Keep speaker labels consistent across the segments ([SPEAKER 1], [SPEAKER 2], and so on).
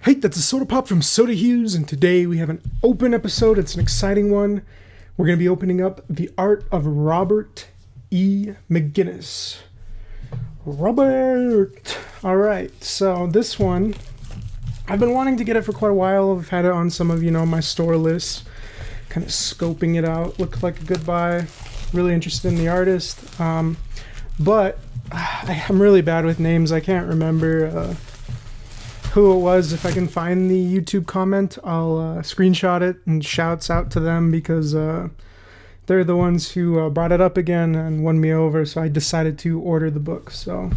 [SPEAKER 1] Hey, that's a Soda Pop from Soda Hughes, and today we have an open episode. It's an exciting one. We're going to be opening up The Art of Robert E. McGinnis. Robert! Alright, so this one, I've been wanting to get it for quite a while. I've had it on some of, my store lists, kind of scoping it out. Looked like a good buy. Really interested in the artist. But I'm really bad with names. I can't remember who it was. If I can find the YouTube comment, I'll screenshot it and shouts out to them, because they're the ones who brought it up again and won me over, so I decided to order the book. So,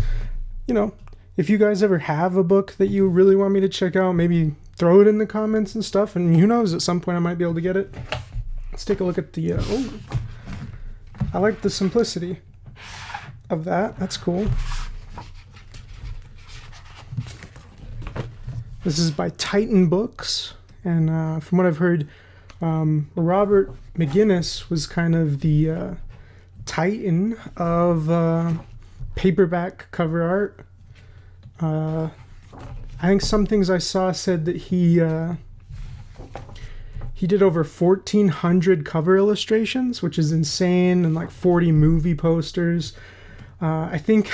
[SPEAKER 1] if you guys ever have a book that you really want me to check out, maybe throw it in the comments and stuff, and who knows, at some point I might be able to get it. Let's take a look at the... I like the simplicity of that. That's cool. This is by Titan Books, and from what I've heard, Robert McGinnis was kind of the titan of paperback cover art. I think some things I saw said that he did over 1,400 cover illustrations, which is insane, and like 40 movie posters. I think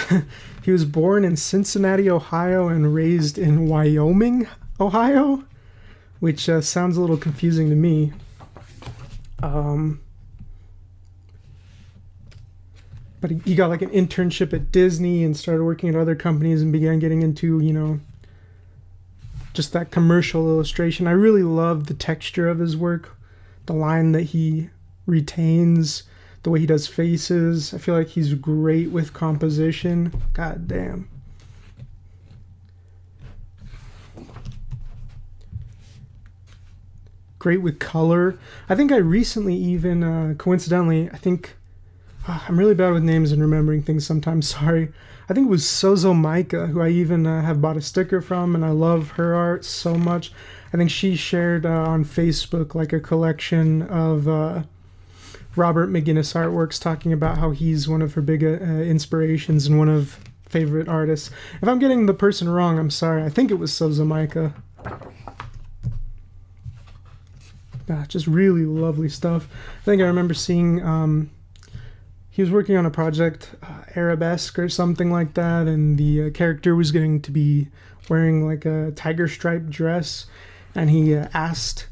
[SPEAKER 1] he was born in Cincinnati, Ohio, and raised in Wyoming, Ohio, which sounds a little confusing to me. But he got like an internship at Disney and started working at other companies and began getting into, just that commercial illustration. I really love the texture of his work, the line that he retains, the way he does faces. I feel like he's great with composition. God damn. Great with color. I think I recently even, coincidentally, I'm really bad with names and remembering things sometimes, sorry. I think it was Sozo Micah, who I even have bought a sticker from, and I love her art so much. I think she shared on Facebook like a collection of Robert McGinnis artworks, talking about how he's one of her big inspirations and one of favorite artists. If I'm getting the person wrong, I'm sorry. I think it was Sozo Micah. Just really lovely stuff. I think I remember seeing he was working on a project, Arabesque or something like that, and the character was going to be wearing like a tiger striped dress, and he asked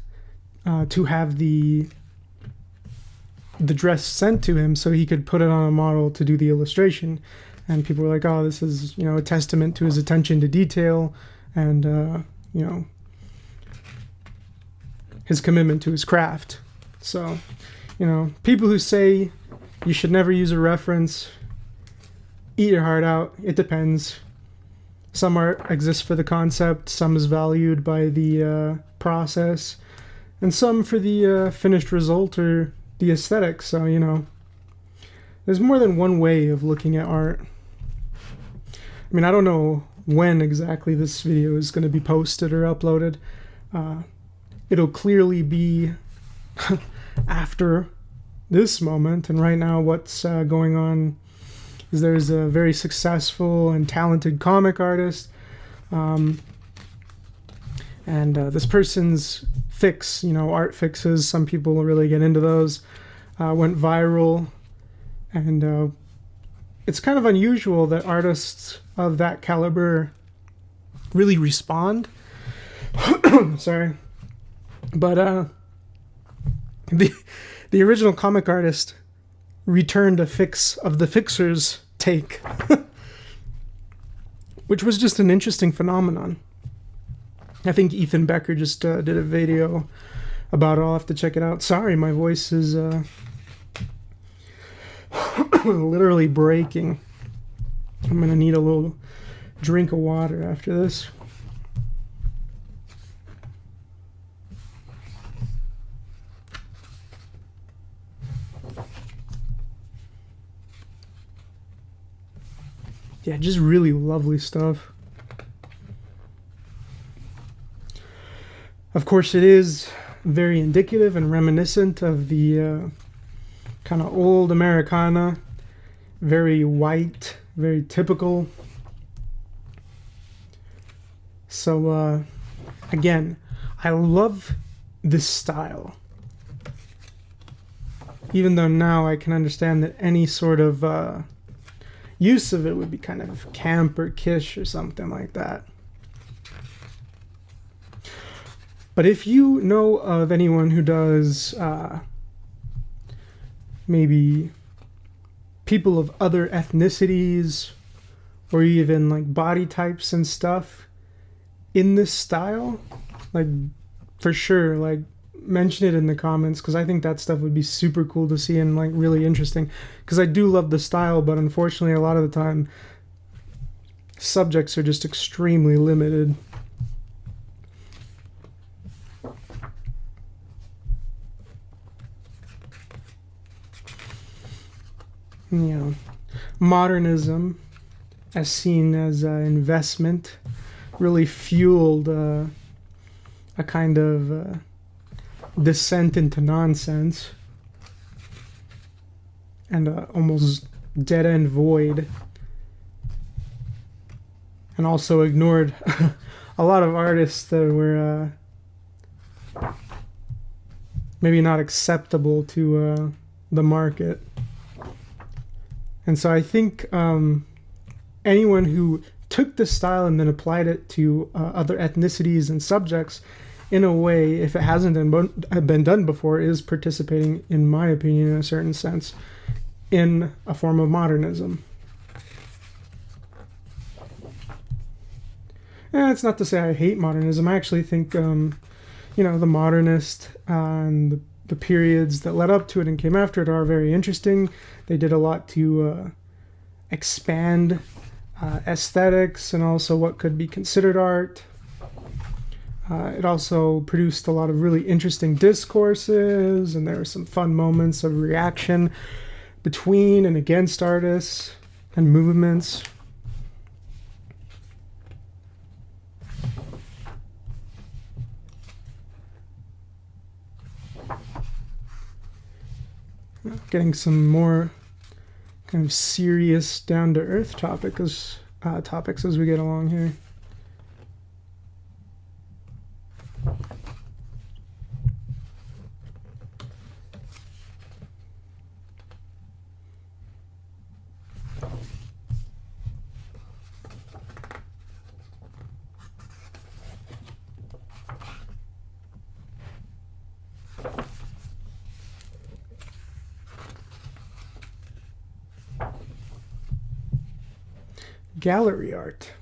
[SPEAKER 1] to have the dress sent to him so he could put it on a model to do the illustration. And people were like, oh, this is, a testament to his attention to detail and, his commitment to his craft. So, people who say you should never use a reference, eat your heart out. It depends. Some art exists for the concept, some is valued by the process, and some for the finished result or the aesthetic. So, there's more than one way of looking at art. I mean, I don't know when exactly this video is going to be posted or uploaded. It'll clearly be after this moment, and right now what's going on is there's a very successful and talented comic artist, and this person's fix, art fixes, some people really get into those, went viral, and it's kind of unusual that artists of that caliber really respond. Sorry. But the original comic artist returned a fix of the fixer's take, which was just an interesting phenomenon. I think Ethan Becker just did a video about it. I'll have to check it out. Sorry, my voice is literally breaking. I'm gonna need a little drink of water after this. Yeah, just really lovely stuff. Of course, it is very indicative and reminiscent of the kind of old Americana, very white, very typical. So Again, I love this style. Even though now I can understand that any sort of use of it would be kind of camp or kitsch or something like that. But if you know of anyone who does maybe people of other ethnicities or even like body types and stuff in this style, like for sure, like mention it in the comments, because I think that stuff would be super cool to see and like really interesting, because I do love the style, but unfortunately a lot of the time subjects are just extremely limited. You know, modernism, as seen as an investment, really fueled a kind of descent into nonsense and almost dead-end void, and also ignored a lot of artists that were maybe not acceptable to the market. And so I think anyone who took this style and then applied it to other ethnicities and subjects in a way, if it hasn't been done before, is participating, in my opinion, in a certain sense, in a form of modernism. And it's not to say I hate modernism. I actually think, you know, the modernist and the periods that led up to it and came after it are very interesting. They did a lot to expand aesthetics and also what could be considered art. It also produced a lot of really interesting discourses, and there were some fun moments of reaction between and against artists and movements. Getting some more kind of serious, down-to-earth topics as we get along here. Gallery art.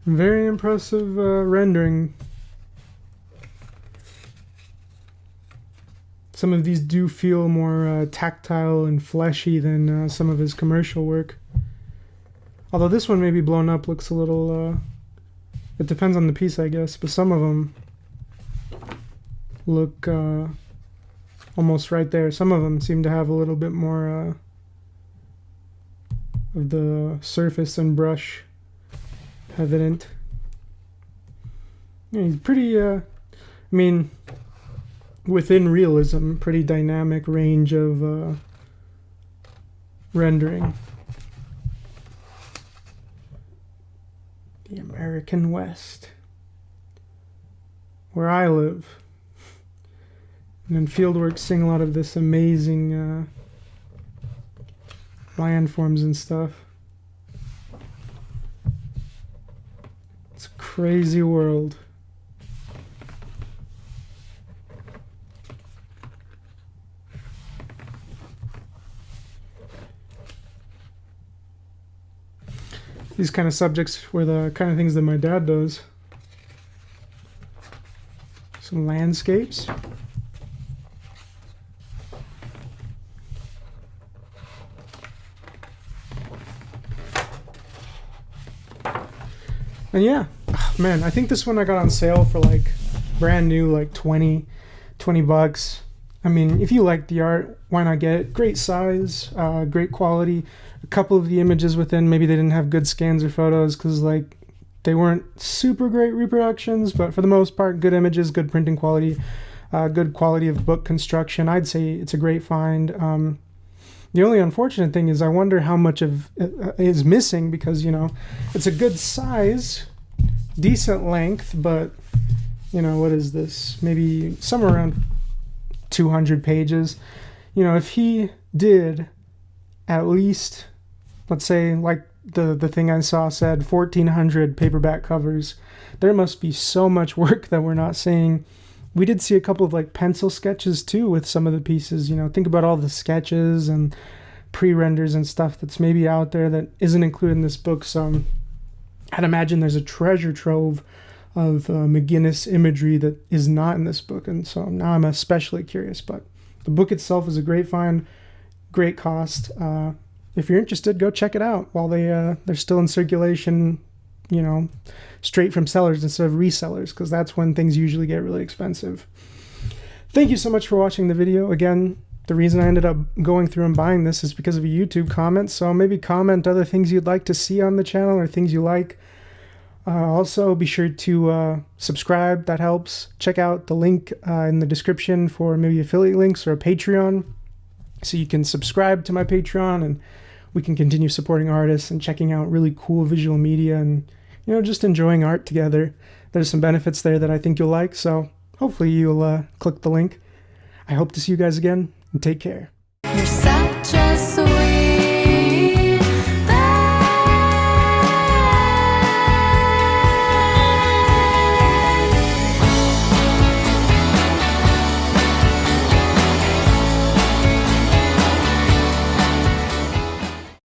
[SPEAKER 1] Very impressive rendering. Some of these do feel more tactile and fleshy than some of his commercial work. Although this one, maybe blown up, looks a little... it depends on the piece, I guess, but some of them look almost right there. Some of them seem to have a little bit more of the surface and brush evident. Yeah, pretty, I mean, within realism, pretty dynamic range of rendering. The American West, where I live. And then Fieldworks seeing a lot of this amazing landforms and stuff. It's a crazy world. These kind of subjects were the kind of things that my dad does. Some landscapes. And yeah, man, I think this one I got on sale for like brand new, like 20 bucks. I mean, if you like the art, why not get it? Great size, great quality. A couple of the images within, maybe they didn't have good scans or photos because like they weren't super great reproductions, but for the most part, good images, good printing quality, good quality of book construction. I'd say it's a great find. The only unfortunate thing is I wonder how much of is missing, because, you know, it's a good size, decent length, but, you know, what is this? Maybe somewhere around 200 pages. You know, if he did at least, let's say, like the thing I saw said 1,400 paperback covers, there must be so much work that we're not seeing. We did see a couple of like pencil sketches too with some of the pieces. You know, think about all the sketches and pre-renders and stuff that's maybe out there that isn't included in this book. So I'd imagine there's a treasure trove of McGinnis imagery that is not in this book, and so now I'm especially curious. But the book itself is a great find, great cost. If you're interested, go check it out while they're still in circulation, you know, straight from sellers instead of resellers, because that's when things usually get really expensive. Thank you so much for watching the video. Again, the reason I ended up going through and buying this is because of a YouTube comment, so maybe comment other things you'd like to see on the channel or things you like. Also, be sure to subscribe. That helps. Check out the link in the description for maybe affiliate links or a Patreon, so you can subscribe to my Patreon and we can continue supporting artists and checking out really cool visual media and, you know, just enjoying art together. There's some benefits there that I think you'll like, so hopefully you'll click the link. I hope to see you guys again, and take care.
[SPEAKER 2] You're such a